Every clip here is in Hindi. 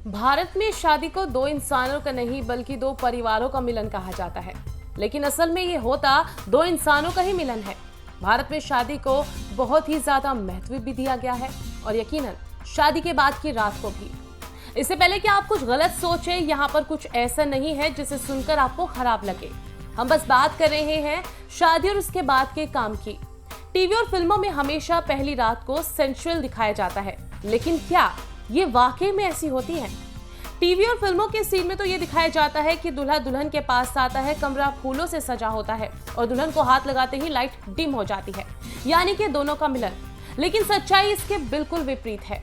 भारत में शादी को दो इंसानों का नहीं बल्कि दो परिवारों का मिलन कहा जाता है, लेकिन असल में ये होता दो इंसानों का ही मिलन है। भारत में शादी को बहुत ही ज्यादा महत्व भी दिया गया है और यकीनन शादी के बाद की रात को भी। इससे पहले कि आप कुछ गलत सोचें, यहाँ पर कुछ ऐसा नहीं है जिसे सुनकर आपको खराब लगे। हम बस बात कर रहे हैं शादी और उसके बाद के काम की। टीवी और फिल्मों में हमेशा पहली रात को सेंसुअल दिखाया जाता है, लेकिन क्या ये वाकई में ऐसी होती है? टीवी और फिल्मों के सीन में तो ये दिखाया जाता है कि दूल्हा दुल्हन के पास आता है, कमरा फूलों से सजा होता है और दुल्हन को हाथ लगाते ही लाइट डिम हो जाती है, यानी कि दोनों का मिलन। लेकिन सच्चाई इसके बिल्कुल विपरीत है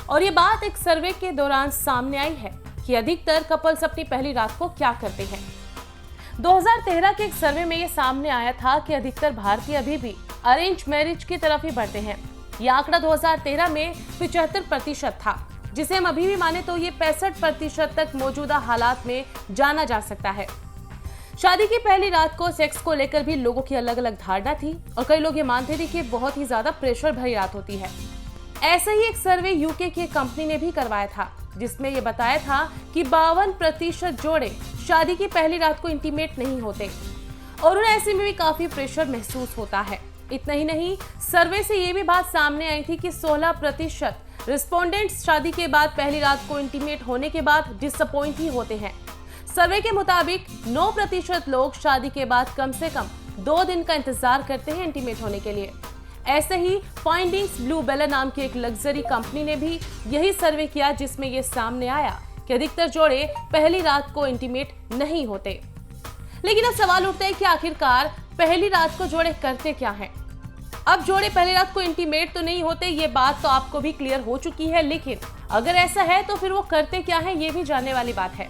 और ये बात एक सर्वे के दौरान सामने आई है कि अधिकतर कपल्स अपनी पहली रात को क्या करते हैं। 2013 के एक सर्वे में ये सामने आया था कि अधिकतर भारतीय अभी भी अरेंज मैरिज की तरफ ही बढ़ते हैं। ये आंकड़ा 2013 में 75% था, जिसे हम अभी भी माने तो ये 65% तक मौजूदा हालात में जाना जा सकता है। शादी की पहली रात को सेक्स को लेकर भी लोगों की अलग अलग धारणा थी और कई लोग ये मानते थे कि बहुत ही ज्यादा प्रेशर भरी रात होती है। ऐसा ही एक सर्वे यूके की कंपनी ने भी करवाया था, जिसमें ये बताया था कि 52% जोड़े शादी की पहली रात को इंटीमेट नहीं होते और उन्हें ऐसे में भी काफी प्रेशर महसूस होता है। इतना ही नहीं, सर्वे से ये भी बात सामने आई थी कि 16% रिस्पोंडेंट्स शादी के बाद पहली रात को इंटीमेट होने के बाद डिसअपॉइंट ही होते हैं। सर्वे के मुताबिक 9% लोग शादी के बाद कम से कम 2 दिन का इंतजार करते हैं इंटीमेट होने के लिए। ऐसे ही फाइंडिंग्स ब्लू बेला नाम की एक लग्जरी कंपनी ने भी यही सर्वे किया, जिसमें ये सामने आया कि अधिकतर जोड़े पहली रात को इंटीमेट नहीं होते। लेकिन अब सवाल उठता है कि आखिरकार पहली रात को जोड़े करते क्या हैं? अब जोड़े पहली रात को इंटीमेट तो नहीं होते, ये बात तो आपको भी क्लियर हो चुकी है, लेकिन अगर ऐसा है तो फिर वो करते क्या है, ये भी जानने वाली बात है।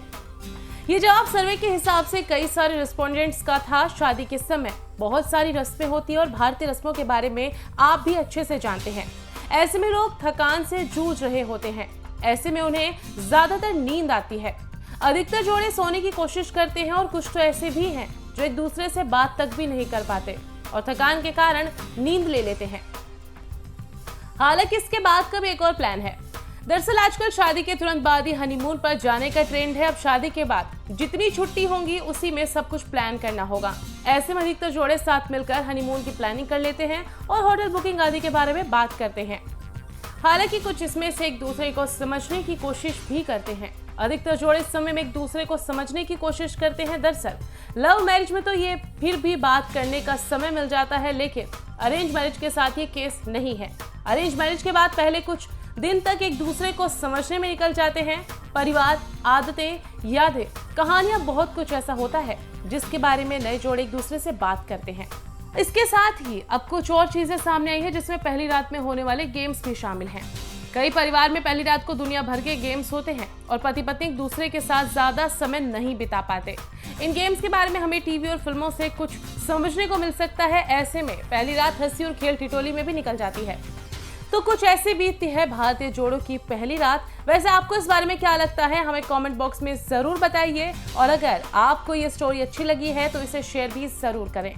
ये जवाब सर्वे के हिसाब से कई सारे रिस्पोंडेंट्स का था। शादी के समय बहुत सारी रस्में होती है और भारतीय रस्मों के बारे में आप भी अच्छे से जानते हैं। ऐसे में लोग थकान से जूझ रहे होते हैं, ऐसे में उन्हें ज्यादातर नींद आती है। अधिकतर जोड़े सोने की कोशिश करते हैं और कुछ तो ऐसे भी हैं जो एक दूसरे से बात तक भी नहीं कर पाते और थकान के कारण नींद ले लेते हैं। हालांकि इसके बाद का भी एक और प्लान है। दरअसल आजकल शादी के तुरंत बाद ही हनीमून पर जाने का ट्रेंड है। अब शादी के बाद जितनी छुट्टी होंगी उसी में सब कुछ प्लान करना होगा। ऐसे में अधिकतर जोड़े साथ मिलकर हनीमून की प्लानिंग कर लेते हैं और होटल बुकिंग आदि के बारे में बात करते हैं। हालांकि कुछ इसमें से एक दूसरे को समझने की कोशिश भी करते हैं। अधिकतर जोड़े इस समय में एक दूसरे को समझने की कोशिश करते हैं। दरअसल लव मैरिज में तो ये फिर भी बात करने का समय मिल जाता है, लेकिन अरेंज मैरिज के साथ ये केस नहीं है। अरेंज मैरिज के बाद पहले कुछ दिन तक एक दूसरे को समझने में निकल जाते हैं। परिवार, आदतें, यादें, कहानियां, बहुत कुछ ऐसा होता है जिसके बारे में नए जोड़े एक दूसरे से बात करते हैं। इसके साथ ही अब कुछ और चीजें सामने आई है, जिसमें पहली रात में होने वाले गेम्स भी शामिल हैं। कई परिवार में पहली रात को दुनिया भर के गेम्स होते हैं और पति पत्नी एक दूसरे के साथ ज्यादा समय नहीं बिता पाते। इन गेम्स के बारे में हमें टीवी और फिल्मों से कुछ समझने को मिल सकता है। ऐसे में पहली रात हंसी और खेल ठिठोली में भी निकल जाती है। तो कुछ ऐसे बीतती है भारतीय जोड़ों की पहली रात। वैसे आपको इस बारे में क्या लगता है, हमें कमेंट बॉक्स में जरूर बताइए और अगर आपको ये स्टोरी अच्छी लगी है तो इसे शेयर भी जरूर करें।